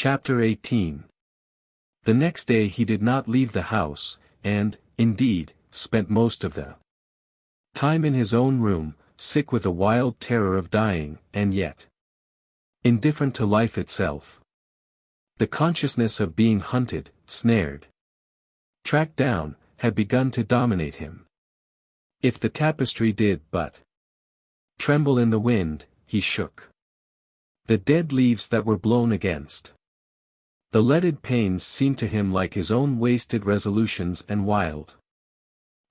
Chapter 18. The next day he did not leave the house, and, indeed, spent most of the time in his own room, sick with a wild terror of dying, and yet indifferent to life itself. The consciousness of being hunted, snared, tracked down, had begun to dominate him. If the tapestry did but tremble in the wind, he shook the dead leaves that were blown against. The leaded panes seemed to him like his own wasted resolutions and wild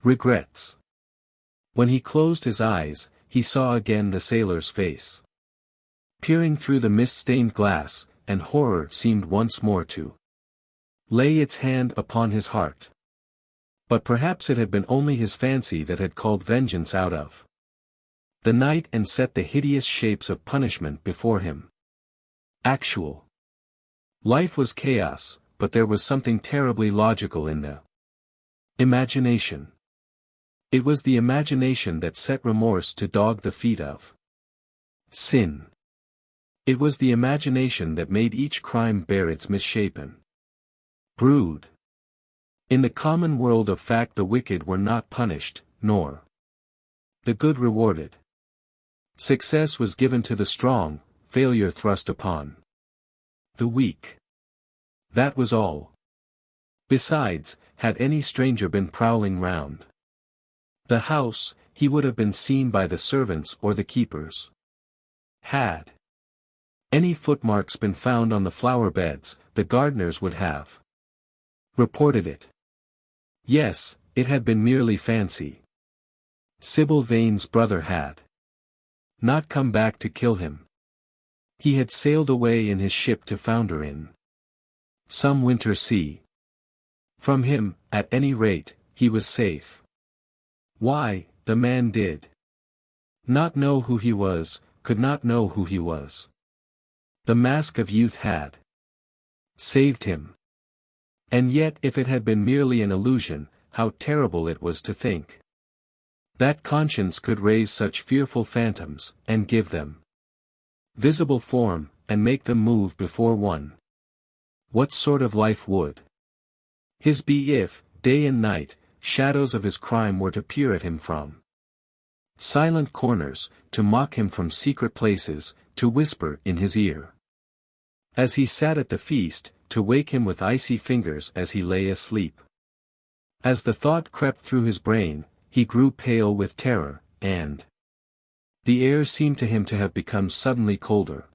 regrets. When he closed his eyes, he saw again the sailor's face, peering through the mist-stained glass, and horror seemed once more to lay its hand upon his heart. But perhaps it had been only his fancy that had called vengeance out of the night and set the hideous shapes of punishment before him. Actual life was chaos, but there was something terribly logical in the imagination. It was the imagination that set remorse to dog the feet of sin. It was the imagination that made each crime bear its misshapen brood. In the common world of fact the wicked were not punished, nor the good rewarded. Success was given to the strong, failure thrust upon the weak. That was all. Besides, had any stranger been prowling round the house, he would have been seen by the servants or the keepers. Had any footmarks been found on the flower beds, the gardeners would have reported it. Yes, it had been merely fancy. Sybil Vane's brother had not come back to kill him. He had sailed away in his ship to founder in some winter sea. From him, at any rate, he was safe. Why, the man did not know who he was, could not know who he was. The mask of youth had saved him. And yet if it had been merely an illusion, how terrible it was to think that conscience could raise such fearful phantoms, and give them visible form, and make them move before one. What sort of life would his be if, day and night, shadows of his crime were to peer at him from silent corners, to mock him from secret places, to whisper in his ear as he sat at the feast, to wake him with icy fingers as he lay asleep? As the thought crept through his brain, he grew pale with terror, and the air seemed to him to have become suddenly colder.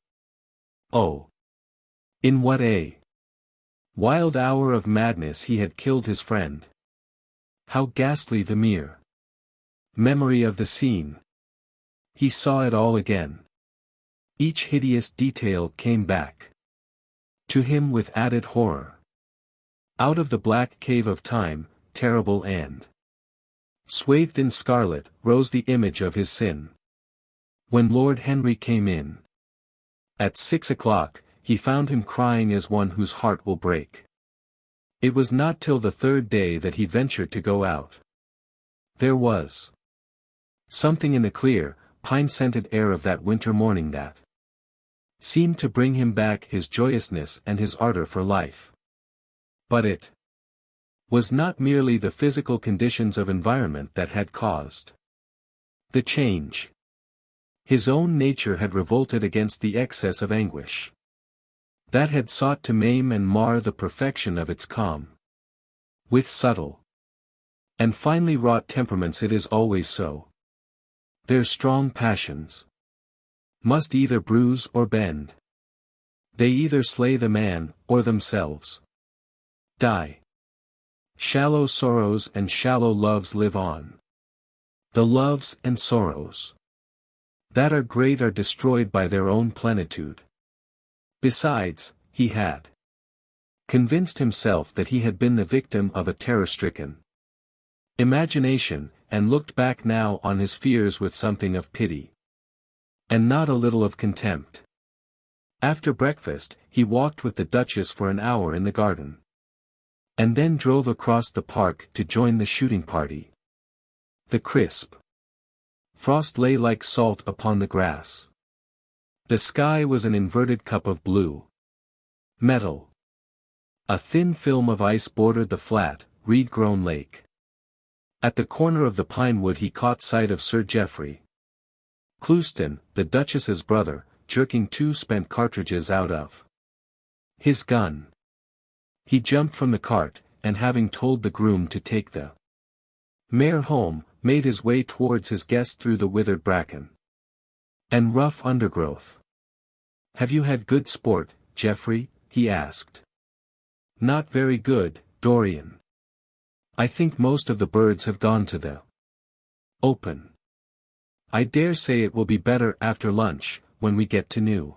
Oh! In what a wild hour of madness he had killed his friend! How ghastly the mere memory of the scene! He saw it all again. Each hideous detail came back to him with added horror. Out of the black cave of time, terrible and swathed in scarlet, rose the image of his sin. When Lord Henry came in at 6 o'clock, he found him crying as one whose heart will break. It was not till the third day that he ventured to go out. There was something in the clear, pine-scented air of that winter morning that seemed to bring him back his joyousness and his ardor for life. But it was not merely the physical conditions of environment that had caused the change. His own nature had revolted against the excess of anguish that had sought to maim and mar the perfection of its calm. With subtle and finely wrought temperaments it is always so. Their strong passions must either bruise or bend. They either slay the man, or themselves die. Shallow sorrows and shallow loves live on. The loves and sorrows that are great are destroyed by their own plenitude. Besides, he had convinced himself that he had been the victim of a terror-stricken imagination, and looked back now on his fears with something of pity, and not a little of contempt. After breakfast, he walked with the Duchess for an hour in the garden, and then drove across the park to join the shooting party. The crisp frost lay like salt upon the grass. The sky was an inverted cup of blue. Metal. A thin film of ice bordered the flat, reed-grown lake. At the corner of the pine wood he caught sight of Sir Geoffrey Clouston, the Duchess's brother, jerking 2 spent cartridges out of his gun. He jumped from the cart, and having told the groom to take the mare home, made his way towards his guest through the withered bracken and rough undergrowth. "Have you had good sport, Geoffrey?" he asked. "Not very good, Dorian. I think most of the birds have gone to the open. I dare say it will be better after lunch, when we get to new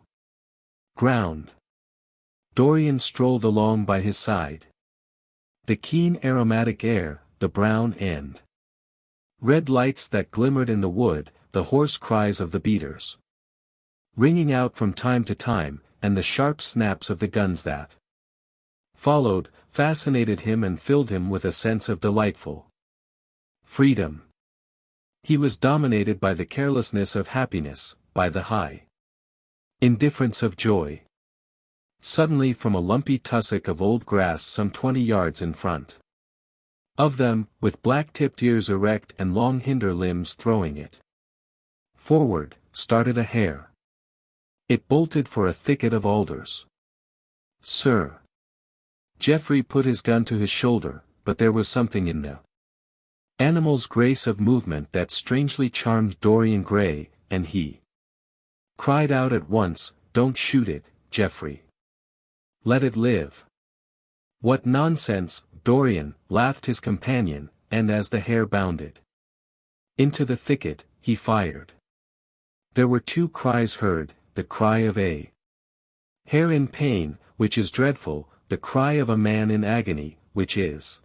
ground." Dorian strolled along by his side. The keen aromatic air, the brown and red lights that glimmered in the wood, the hoarse cries of the beaters ringing out from time to time, and the sharp snaps of the guns that followed, fascinated him and filled him with a sense of delightful freedom. He was dominated by the carelessness of happiness, by the high indifference of joy. Suddenly from a lumpy tussock of old grass some 20 yards in front of them, with black-tipped ears erect and long hinder limbs throwing it forward, started a hare. It bolted for a thicket of alders. "Sir." Geoffrey put his gun to his shoulder, but there was something in the animal's grace of movement that strangely charmed Dorian Gray, and he cried out at once, "Don't shoot it, Geoffrey. Let it live." "What nonsense, Dorian," laughed his companion, and as the hare bounded into the thicket, he fired. There were 2 cries heard, the cry of a hare in pain, which is dreadful, the cry of a man in agony, which is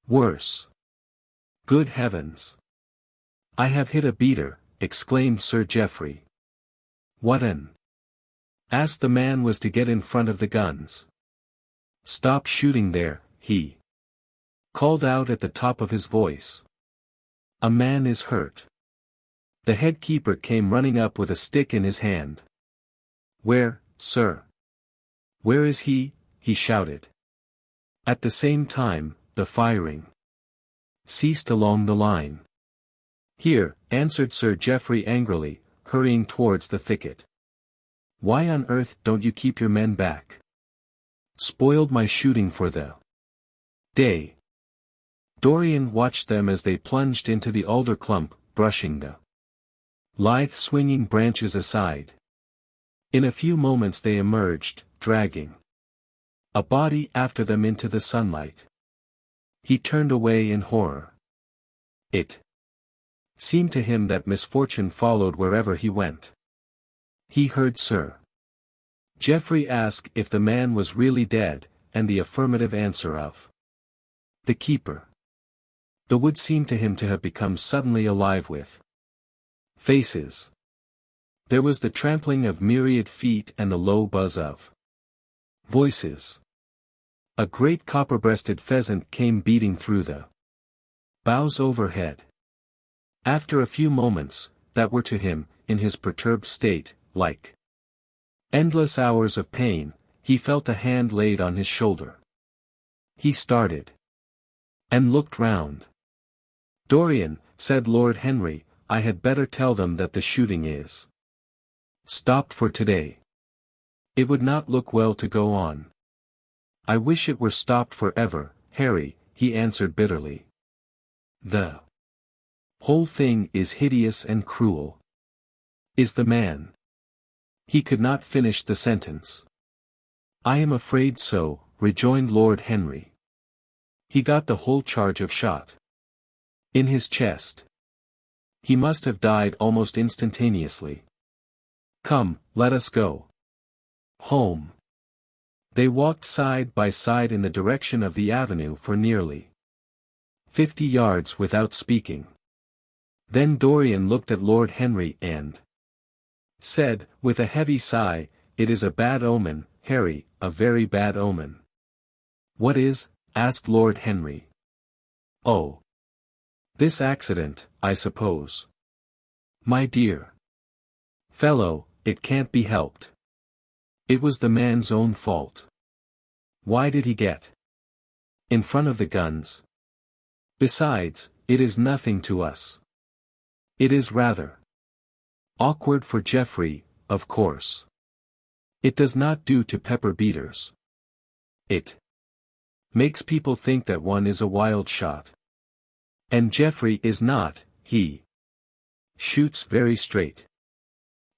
worse. "Good heavens! I have hit a beater," exclaimed Sir Geoffrey. "What an ass the man was to get in front of the guns." "Stop shooting there," he called out at the top of his voice. "A man is hurt." The head keeper came running up with a stick in his hand. "Where, sir? Where is he?" he shouted. At the same time, the firing ceased along the line. "Here," answered Sir Geoffrey angrily, hurrying towards the thicket. "Why on earth don't you keep your men back? Spoiled my shooting for the day." Dorian watched them as they plunged into the alder clump, brushing the lithe swinging branches aside. In a few moments they emerged, dragging a body after them into the sunlight. He turned away in horror. It seemed to him that misfortune followed wherever he went. He heard Sir Geoffrey ask if the man was really dead, and the affirmative answer of the keeper. The wood seemed to him to have become suddenly alive with faces. There was the trampling of myriad feet and the low buzz of voices. A great copper-breasted pheasant came beating through the boughs overhead. After a few moments, that were to him, in his perturbed state, like endless hours of pain, he felt a hand laid on his shoulder. He started and looked round. "Dorian," said Lord Henry, "I had better tell them that the shooting is stopped for today. It would not look well to go on." "I wish it were stopped forever, Harry," he answered bitterly. "The whole thing is hideous and cruel." "Is the man—" He could not finish the sentence. "I am afraid so," rejoined Lord Henry. "He got the whole charge of shot in his chest. He must have died almost instantaneously. Come, let us go home." They walked side by side in the direction of the avenue for nearly 50 yards without speaking. Then Dorian looked at Lord Henry and said, with a heavy sigh, "It is a bad omen, Harry, a very bad omen." "What is?" asked Lord Henry. "Oh. This accident, I suppose." "My dear fellow, it can't be helped. It was the man's own fault." Why did he get in front of the guns? Besides, it is nothing to us. It is rather awkward for Geoffrey, of course. It does not do to pepper beaters. It makes people think that one is a wild shot. And Geoffrey is not, he shoots very straight.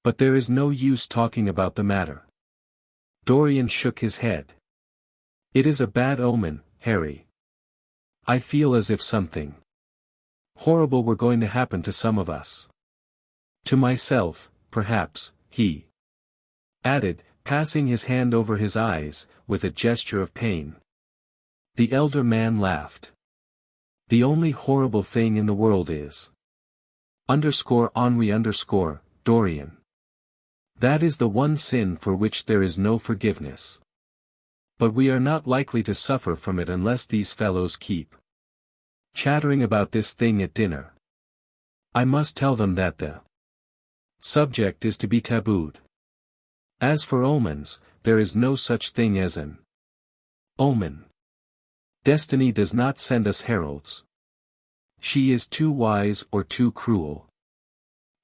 But there is no use talking about the matter. Dorian shook his head. It is a bad omen, Harry. I feel as if something horrible were going to happen to some of us. To myself, perhaps, he added, passing his hand over his eyes, with a gesture of pain. The elder man laughed. The only horrible thing in the world is _Henri_ Dorian. That is the one sin for which there is no forgiveness. But we are not likely to suffer from it unless these fellows keep chattering about this thing at dinner. I must tell them that the subject is to be tabooed. As for omens, there is no such thing as an omen. Destiny does not send us heralds. She is too wise or too cruel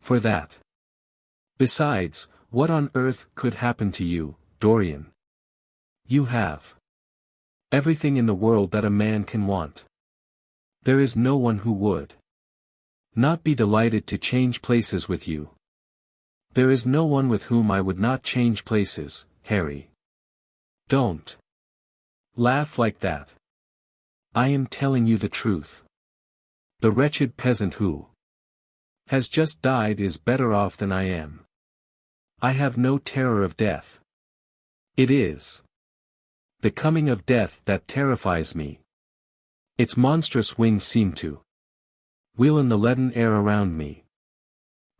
for that. Besides, what on earth could happen to you, Dorian? You have everything in the world that a man can want. There is no one who would not be delighted to change places with you. There is no one with whom I would not change places, Harry. Don't laugh like that. I am telling you the truth. The wretched peasant who has just died is better off than I am. I have no terror of death. It is the coming of death that terrifies me. Its monstrous wings seem to wheel in the leaden air around me.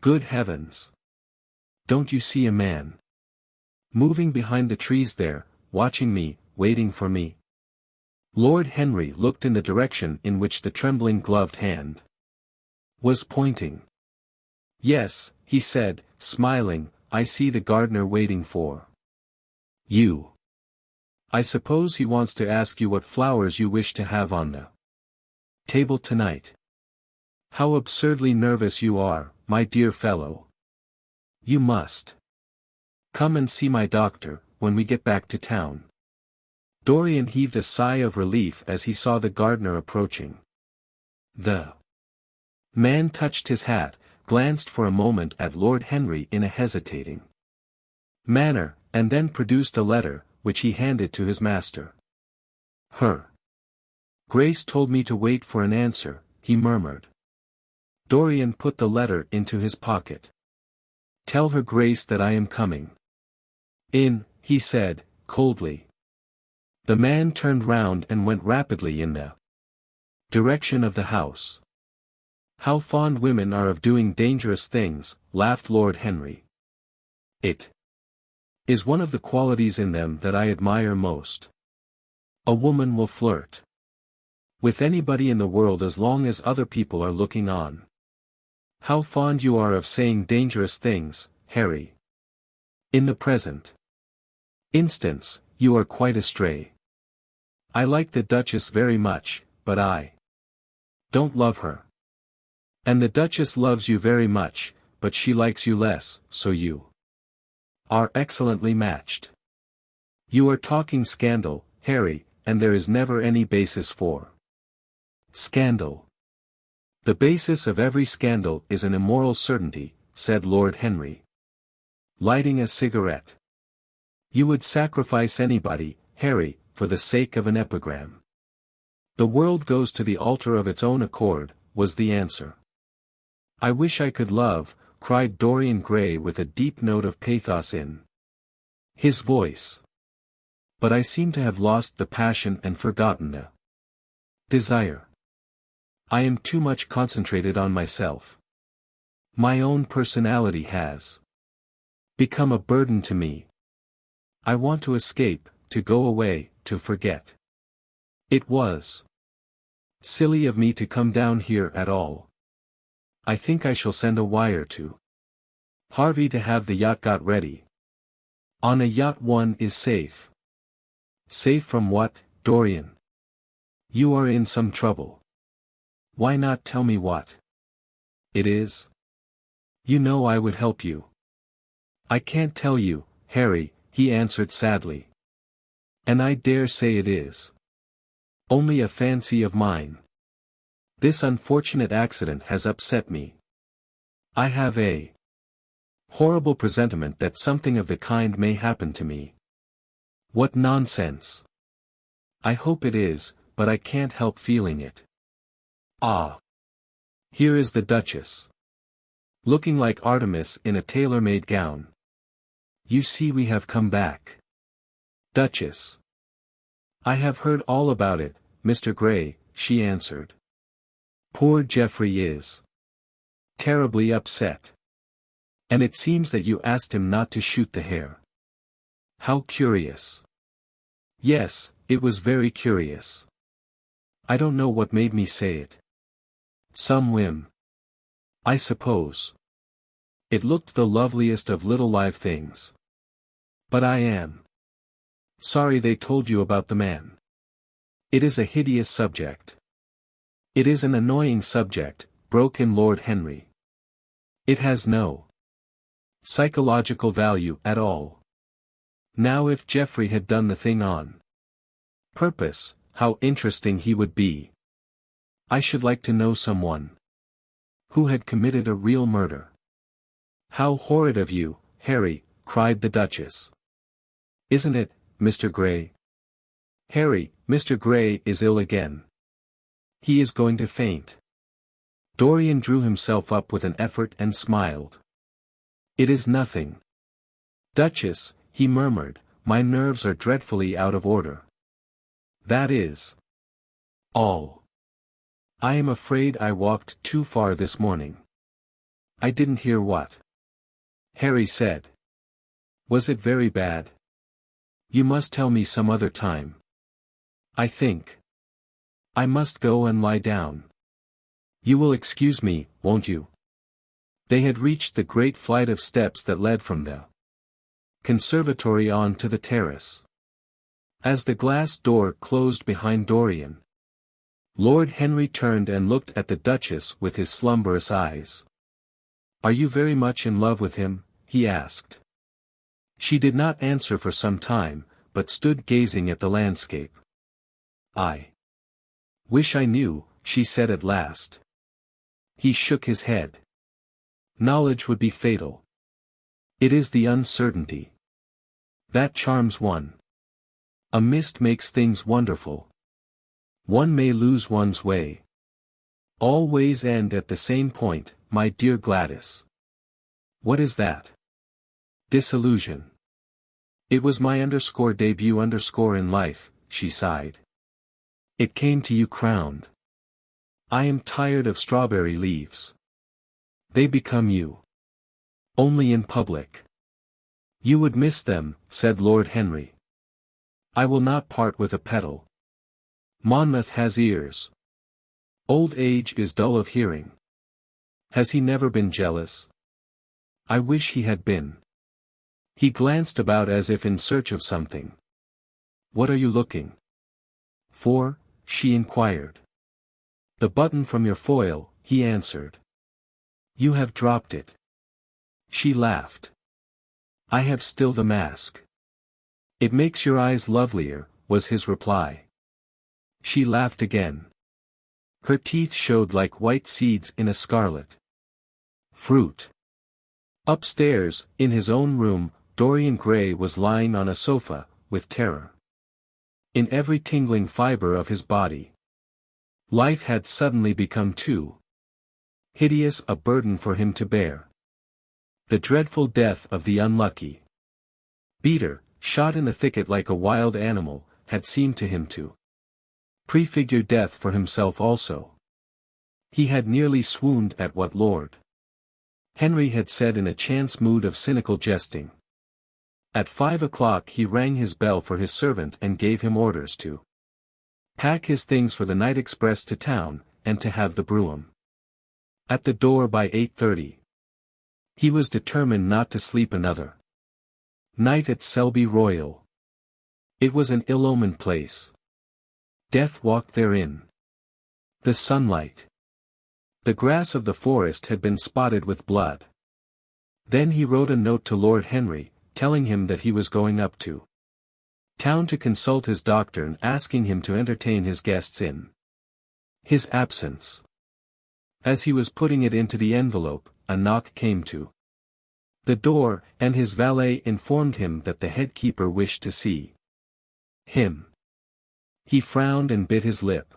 Good heavens! Don't you see a man moving behind the trees there, watching me, waiting for me? Lord Henry looked in the direction in which the trembling gloved hand was pointing. Yes, he said, smiling, I see the gardener waiting for you. I suppose he wants to ask you what flowers you wish to have on the table tonight. How absurdly nervous you are, my dear fellow. You must come and see my doctor, when we get back to town. Dorian heaved a sigh of relief as he saw the gardener approaching. The man touched his hat, glanced for a moment at Lord Henry in a hesitating manner, and then produced a letter, which he handed to his master. Her Grace told me to wait for an answer, he murmured. Dorian put the letter into his pocket. Tell her Grace that I am coming in, he said, coldly. The man turned round and went rapidly in the direction of the house. How fond women are of doing dangerous things, laughed Lord Henry. It is one of the qualities in them that I admire most. A woman will flirt with anybody in the world as long as other people are looking on. How fond you are of saying dangerous things, Harry. In the present instance, you are quite astray. I like the Duchess very much, but I don't love her. And the Duchess loves you very much, but she likes you less, so you are excellently matched. You are talking scandal, Harry, and there is never any basis for scandal. The basis of every scandal is an immoral certainty, said Lord Henry, lighting a cigarette. You would sacrifice anybody, Harry, for the sake of an epigram. The world goes to the altar of its own accord, was the answer. I wish I could love, cried Dorian Gray with a deep note of pathos in his voice. But I seem to have lost the passion and forgotten the desire. I am too much concentrated on myself. My own personality has become a burden to me. I want to escape, to go away, to forget. It was silly of me to come down here at all. I think I shall send a wire to Harvey to have the yacht got ready. On a yacht one is safe. Safe from what, Dorian? You are in some trouble. Why not tell me what it is? You know I would help you. I can't tell you, Harry, he answered sadly. And I dare say it is only a fancy of mine. This unfortunate accident has upset me. I have a horrible presentiment that something of the kind may happen to me. What nonsense! I hope it is, but I can't help feeling it. Ah! Here is the Duchess. Looking like Artemis in a tailor-made gown. You see we have come back. Duchess. I have heard all about it, Mr. Gray, she answered. Poor Geoffrey is terribly upset. And it seems that you asked him not to shoot the hare. How curious. Yes, it was very curious. I don't know what made me say it. Some whim, I suppose. It looked the loveliest of little live things. But I am sorry they told you about the man. It is a hideous subject. It is an annoying subject, broke in Lord Henry. It has no psychological value at all. Now if Geoffrey had done the thing on purpose, how interesting he would be. I should like to know someone who had committed a real murder. How horrid of you, Harry, cried the Duchess. Isn't it, Mr. Gray? Harry, Mr. Gray is ill again. He is going to faint. Dorian drew himself up with an effort and smiled. It is nothing. Duchess, he murmured, my nerves are dreadfully out of order. That is all. I am afraid I walked too far this morning. I didn't hear what Harry said. Was it very bad? You must tell me some other time. I think I must go and lie down. You will excuse me, won't you? They had reached the great flight of steps that led from the conservatory on to the terrace. As the glass door closed behind Dorian, Lord Henry turned and looked at the Duchess with his slumberous eyes. Are you very much in love with him? He asked. She did not answer for some time, but stood gazing at the landscape. I wish I knew, she said at last. He shook his head. Knowledge would be fatal. It is the uncertainty that charms one. A mist makes things wonderful. One may lose one's way. All ways end at the same point, my dear Gladys. What is that? Disillusion. It was my debut in life, she sighed. It came to you crowned. I am tired of strawberry leaves. They become you only in public. You would miss them, said Lord Henry. I will not part with a petal. Monmouth has ears. Old age is dull of hearing. Has he never been jealous? I wish he had been. He glanced about as if in search of something. What are you looking for? She inquired. The button from your foil, he answered. You have dropped it. She laughed. I have still the mask. It makes your eyes lovelier, was his reply. She laughed again. Her teeth showed like white seeds in a scarlet fruit. Upstairs, in his own room, Dorian Gray was lying on a sofa, with terror in every tingling fiber of his body. Life had suddenly become too hideous a burden for him to bear. The dreadful death of the unlucky beater, shot in the thicket like a wild animal, had seemed to him to prefigure death for himself also. He had nearly swooned at what Lord Henry had said in a chance mood of cynical jesting. At 5 o'clock he rang his bell for his servant and gave him orders to pack his things for the night express to town, and to have the brougham at the door by 8:30. He was determined not to sleep another night at Selby Royal. It was an ill-omened place. Death walked therein. The sunlight. The grass of the forest had been spotted with blood. Then he wrote a note to Lord Henry, telling him that he was going up to town to consult his doctor and asking him to entertain his guests in his absence. As he was putting it into the envelope, a knock came to the door, and his valet informed him that the head keeper wished to see him. He frowned and bit his lip.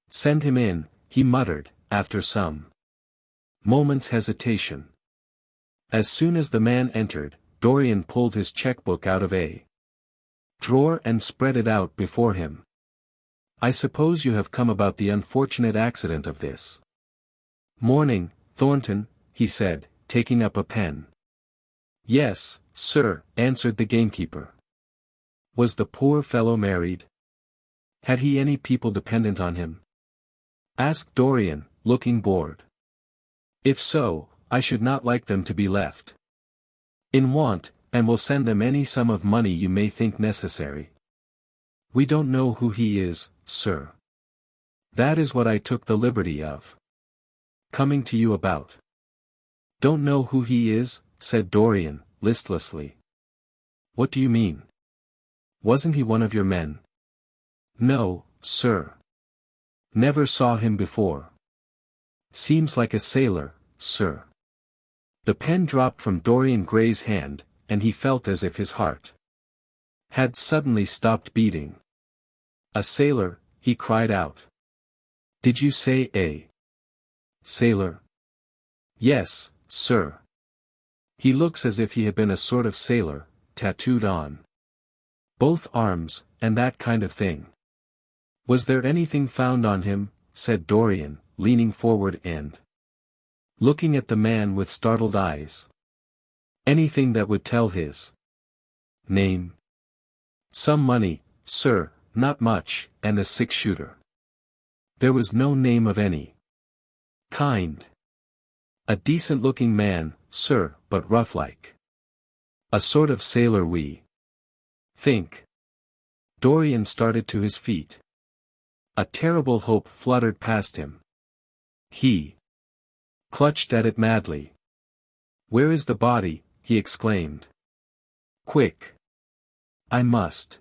"Send him in," he muttered, after some moments' hesitation. As soon as the man entered, Dorian pulled his checkbook out of a drawer and spread it out before him. "I suppose you have come about the unfortunate accident of this morning, Thornton," he said, taking up a pen. "Yes, sir," answered the gamekeeper. "Was the poor fellow married? Had he any people dependent on him?" asked Dorian, looking bored. "If so, I should not like them to be left in want, and will send them any sum of money you may think necessary." "We don't know who he is, sir. That is what I took the liberty of coming to you about." "Don't know who he is?" said Dorian, listlessly. "What do you mean? Wasn't he one of your men?" "No, sir. Never saw him before." "Seems like a sailor, sir." The pen dropped from Dorian Gray's hand, and he felt as if his heart had suddenly stopped beating. "A sailor," he cried out. "Did you say a sailor?" "Yes, sir. He looks as if he had been a sort of sailor, tattooed on both arms, and that kind of thing." "Was there anything found on him?" said Dorian, leaning forward and looking at the man with startled eyes. "Anything that would tell his name?" "Some money, sir, not much, and a six-shooter." "There was no name of any kind." "A decent-looking man, sir, but rough-like. A sort of sailor we think." Dorian started to his feet. A terrible hope fluttered past him. He clutched at it madly. "Where is the body?" he exclaimed. "Quick! I must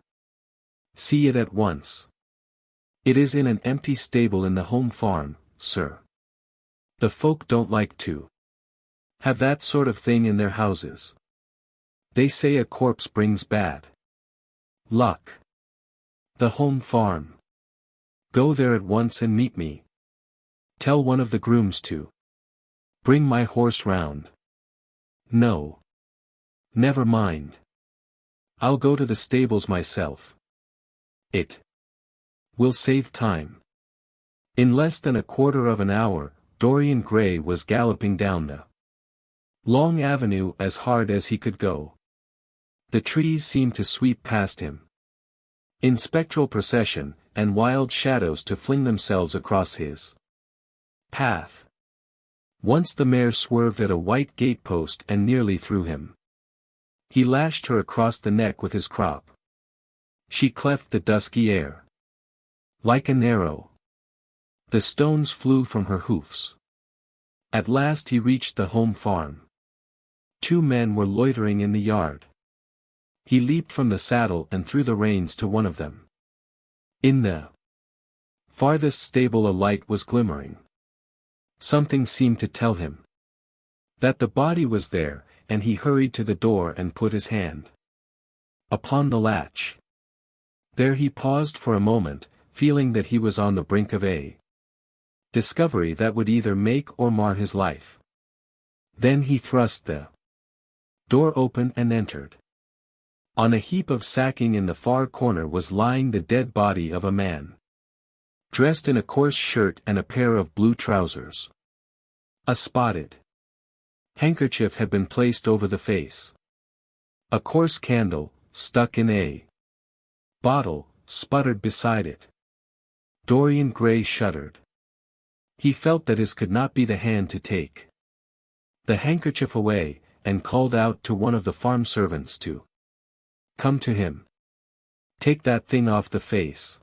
see it at once." "It is in an empty stable in the home farm, sir. The folk don't like to have that sort of thing in their houses. They say a corpse brings bad luck." "The home farm. Go there at once and meet me. Tell one of the grooms to bring my horse round." "No. Never mind. I'll go to the stables myself. It will save time." In less than a quarter of an hour, Dorian Gray was galloping down the long avenue as hard as he could go. The trees seemed to sweep past him in spectral procession, and wild shadows to fling themselves across his path. Once the mare swerved at a white gatepost and nearly threw him. He lashed her across the neck with his crop. She cleft the dusky air like an arrow. The stones flew from her hoofs. At last he reached the home farm. Two men were loitering in the yard. He leaped from the saddle and threw the reins to one of them. In the farthest stable a light was glimmering. Something seemed to tell him that the body was there, and he hurried to the door and put his hand upon the latch. There he paused for a moment, feeling that he was on the brink of a discovery that would either make or mar his life. Then he thrust the door open and entered. On a heap of sacking in the far corner was lying the dead body of a man, dressed in a coarse shirt and a pair of blue trousers. A spotted handkerchief had been placed over the face. A coarse candle, stuck in a bottle, sputtered beside it. Dorian Gray shuddered. He felt that his could not be the hand to take the handkerchief away, and called out to one of the farm servants to come to him. Take that thing off the face.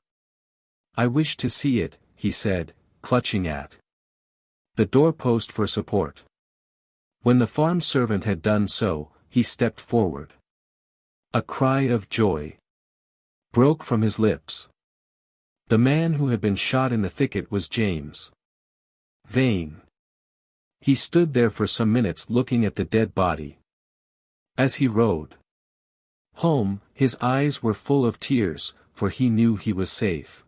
I wish to see it, he said, clutching at the doorpost for support. When the farm servant had done so, he stepped forward. A cry of joy broke from his lips. The man who had been shot in the thicket was James Vane. He stood there for some minutes looking at the dead body. As he rode home, his eyes were full of tears, for he knew he was safe.